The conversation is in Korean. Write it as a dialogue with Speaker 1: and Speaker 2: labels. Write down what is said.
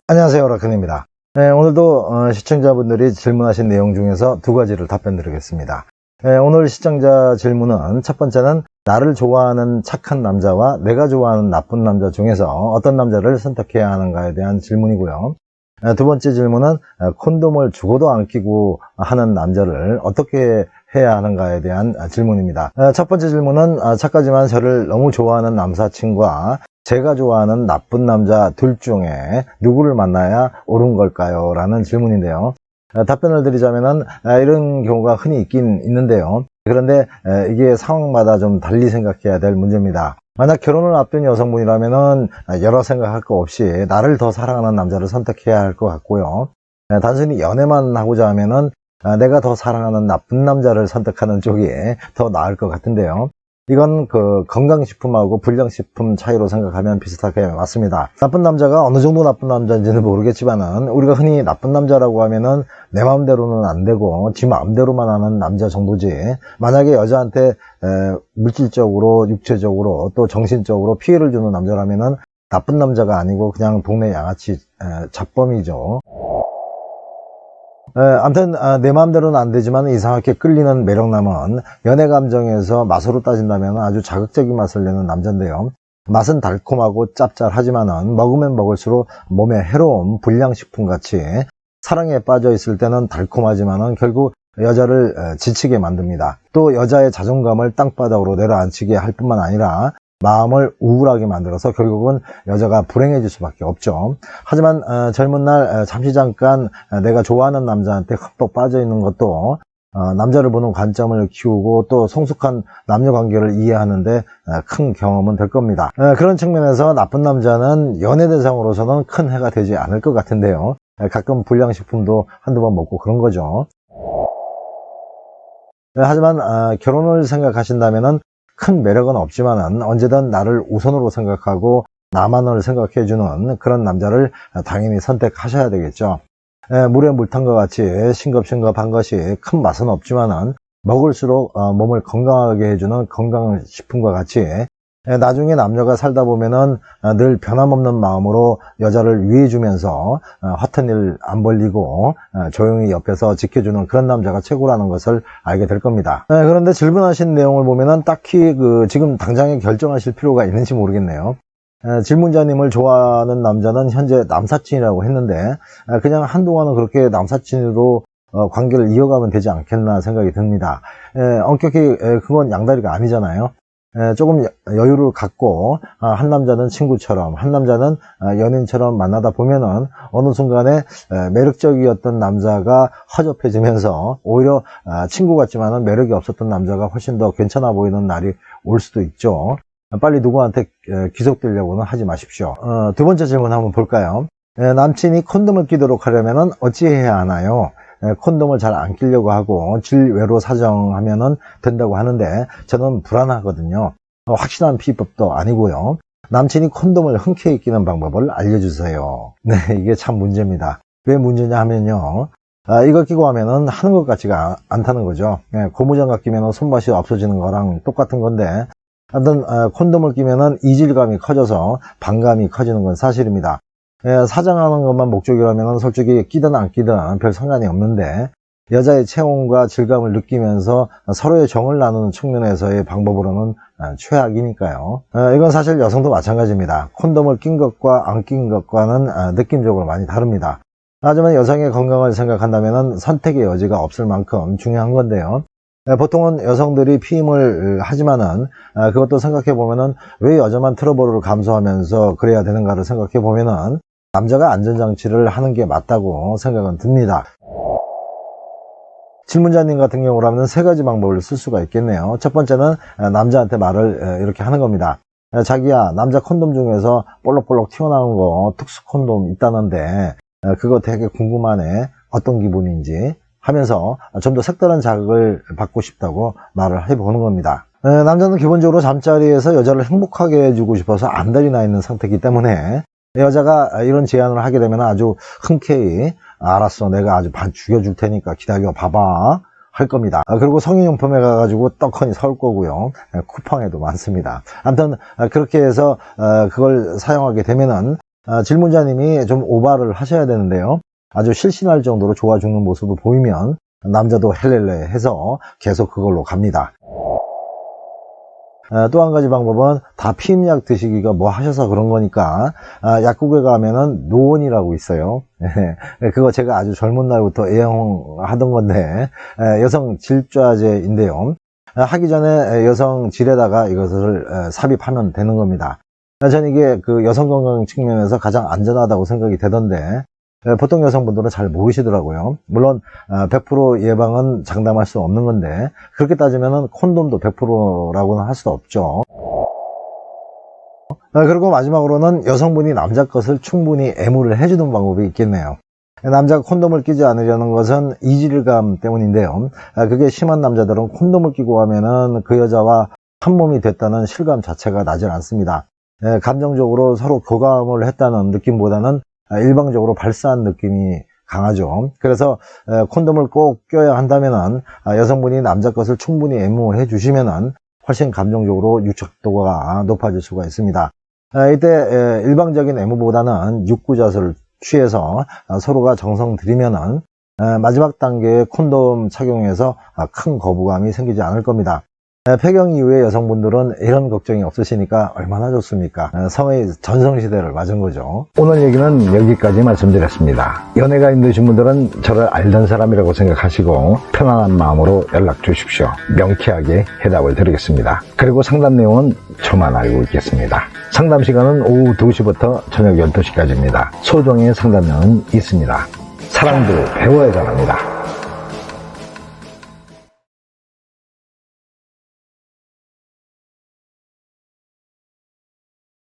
Speaker 1: 안녕하세요, 라큰입니다. 네, 오늘도 시청자분들이 질문하신 내용 중에서 두 가지를 답변 드리겠습니다. 오늘 시청자 질문은 첫 번째는 나를 좋아하는 착한 남자와 내가 좋아하는 나쁜 남자 중에서 어떤 남자를 선택해야 하는가에 대한 질문이고요. 두 번째 질문은 콘돔을 죽어도 안 끼고 하는 남자를 어떻게 해야 하는가에 대한 질문입니다. 첫 번째 질문은 착하지만 저를 너무 좋아하는 남사친과 제가 좋아하는 나쁜 남자 둘 중에 누구를 만나야 옳은 걸까요? 라는 질문인데요. 답변을 드리자면은 이런 경우가 흔히 있긴 있는데요. 그런데 이게 상황마다 좀 달리 생각해야 될 문제입니다. 만약 결혼을 앞둔 여성분이라면은 여러 생각할 거 없이 나를 더 사랑하는 남자를 선택해야 할 것 같고요. 단순히 연애만 하고자 하면은 내가 더 사랑하는 나쁜 남자를 선택하는 쪽이 더 나을 것 같은데요. 이건 그 건강식품하고 불량식품 차이로 생각하면 비슷하게 맞습니다. 나쁜 남자가 어느 정도 나쁜 남자인지는 모르겠지만은 우리가 흔히 나쁜 남자라고 하면은 내 마음대로는 안 되고 지 마음대로만 하는 남자 정도지, 만약에 여자한테 물질적으로 육체적으로 또 정신적으로 피해를 주는 남자라면은 나쁜 남자가 아니고 그냥 동네 양아치 잡범이죠. 아무튼 내 마음대로는 안 되지만 이상하게 끌리는 매력남은 연애 감정에서 맛으로 따진다면 아주 자극적인 맛을 내는 남자인데요. 맛은 달콤하고 짭짤하지만은 먹으면 먹을수록 몸에 해로운 불량식품같이 사랑에 빠져 있을 때는 달콤하지만은 결국 여자를 지치게 만듭니다. 또 여자의 자존감을 땅바닥으로 내려앉히게 할 뿐만 아니라 마음을 우울하게 만들어서 결국은 여자가 불행해질 수밖에 없죠. 하지만 젊은 날 잠시 잠깐 내가 좋아하는 남자한테 흠뻑 빠져 있는 것도 남자를 보는 관점을 키우고 또 성숙한 남녀 관계를 이해하는데 큰 경험은 될 겁니다. 그런 측면에서 나쁜 남자는 연애 대상으로서는 큰 해가 되지 않을 것 같은데요. 가끔 불량식품도 한두 번 먹고 그런 거죠. 하지만 결혼을 생각하신다면은 큰 매력은 없지만은 언제든 나를 우선으로 생각하고 나만을 생각해주는 그런 남자를 당연히 선택하셔야 되겠죠. 물에 물 탄 것 같이 싱겁싱겁한 것이 큰 맛은 없지만은 먹을수록 몸을 건강하게 해주는 건강식품과 같이 나중에 남녀가 살다 보면은 늘 변함없는 마음으로 여자를 위해주면서 허튼 일 안 벌리고 조용히 옆에서 지켜주는 그런 남자가 최고라는 것을 알게 될 겁니다. 그런데 질문하신 내용을 보면은 딱히 지금 당장에 결정하실 필요가 있는지 모르겠네요. 질문자님을 좋아하는 남자는 현재 남사친이라고 했는데 그냥 한동안은 그렇게 남사친으로 관계를 이어가면 되지 않겠나 생각이 듭니다. 엄격히 그건 양다리가 아니잖아요. 조금 여유를 갖고 한 남자는 친구처럼 한 남자는 연인처럼 만나다 보면은 어느 순간에 매력적이었던 남자가 허접해지면서 오히려 친구 같지만은 매력이 없었던 남자가 훨씬 더 괜찮아 보이는 날이 올 수도 있죠. 빨리 누구한테 기속되려고는 하지 마십시오. 두 번째 질문 한번 볼까요? 남친이 콘돔을 끼도록 하려면은 어찌해야 하나요? 콘돔을 잘 안 끼려고 하고 질외로 사정하면은 된다고 하는데 저는 불안하거든요. 확실한 비법도 아니고요. 남친이 콘돔을 흔쾌히 끼는 방법을 알려주세요. 네, 이게 참 문제입니다. 왜 문제냐 하면요, 이거 끼고 하면은 하는 것 같지가 않다는 거죠. 고무장갑 끼면은 손맛이 없어지는 거랑 똑같은 건데, 하여튼 콘돔을 끼면은 이질감이 커져서 반감이 커지는 건 사실입니다. 사정하는 것만 목적이라면 솔직히 끼든 안 끼든 별 상관이 없는데, 여자의 체온과 질감을 느끼면서 서로의 정을 나누는 측면에서의 방법으로는 최악이니까요. 이건 사실 여성도 마찬가지입니다. 콘돔을 낀 것과 안 낀 것과는 느낌적으로 많이 다릅니다. 하지만 여성의 건강을 생각한다면 선택의 여지가 없을 만큼 중요한 건데요. 보통은 여성들이 피임을 하지만은 그것도 생각해 보면은 왜 여자만 트러블을 감수하면서 그래야 되는가를 생각해 보면은 남자가 안전장치를 하는 게 맞다고 생각은 듭니다. 질문자님 같은 경우라면 세 가지 방법을 쓸 수가 있겠네요. 첫 번째는 남자한테 말을 이렇게 하는 겁니다. 자기야, 남자 콘돔 중에서 볼록볼록 튀어나온 거 특수 콘돔 있다는데 그거 되게 궁금하네. 어떤 기분인지 하면서 좀 더 색다른 자극을 받고 싶다고 말을 해보는 겁니다. 남자는 기본적으로 잠자리에서 여자를 행복하게 해주고 싶어서 안달이 나 있는 상태이기 때문에 여자가 이런 제안을 하게 되면 아주 흔쾌히 알았어, 내가 아주 반 죽여줄 테니까 기다려 봐봐 할 겁니다. 그리고 성인용품에 가가지고 떡하니 살 거고요. 쿠팡에도 많습니다. 아무튼 그렇게 해서 그걸 사용하게 되면은 질문자님이 좀 오바를 하셔야 되는데요. 아주 실신할 정도로 좋아 죽는 모습을 보이면 남자도 헬렐레 해서 계속 그걸로 갑니다. 또 한 가지 방법은 다 피임약 드시기가 뭐 하셔서 그런 거니까 약국에 가면은 노원이라고 있어요. 그거 제가 아주 젊은 날부터 애용하던 건데 여성 질좌제인데요. 하기 전에 여성 질에다가 이것을 삽입하면 되는 겁니다. 저는 이게 그 여성 건강 측면에서 가장 안전하다고 생각이 되던데 보통 여성분들은 잘 모르시더라고요. 물론 100% 예방은 장담할 수 없는 건데 그렇게 따지면 콘돔도 100%라고는 할 수 없죠. 그리고 마지막으로는 여성분이 남자 것을 충분히 애무를 해주는 방법이 있겠네요. 남자가 콘돔을 끼지 않으려는 것은 이질감 때문인데요. 그게 심한 남자들은 콘돔을 끼고 하면은 그 여자와 한 몸이 됐다는 실감 자체가 나질 않습니다. 감정적으로 서로 교감을 했다는 느낌보다는 일방적으로 발사한 느낌이 강하죠. 그래서 콘돔을 꼭 껴야 한다면은 여성분이 남자 것을 충분히 애무해 주시면은 훨씬 감정적으로 유착도가 높아질 수가 있습니다. 이때 일방적인 애무보다는 육구자세를 취해서 서로가 정성 들이면은 마지막 단계의 콘돔 착용에서 큰 거부감이 생기지 않을 겁니다. 폐경 이후에 여성분들은 이런 걱정이 없으시니까 얼마나 좋습니까? 성의 전성시대를 맞은 거죠. 오늘 얘기는 여기까지 말씀드렸습니다. 연애가 힘드신 분들은 저를 알던 사람이라고 생각하시고 편안한 마음으로 연락 주십시오. 명쾌하게 해답을 드리겠습니다. 그리고 상담 내용은 저만 알고 있겠습니다. 상담 시간은 오후 2시부터 저녁 12시까지입니다. 소정의 상담료는 있습니다. 사랑도 배워야 잘합니다.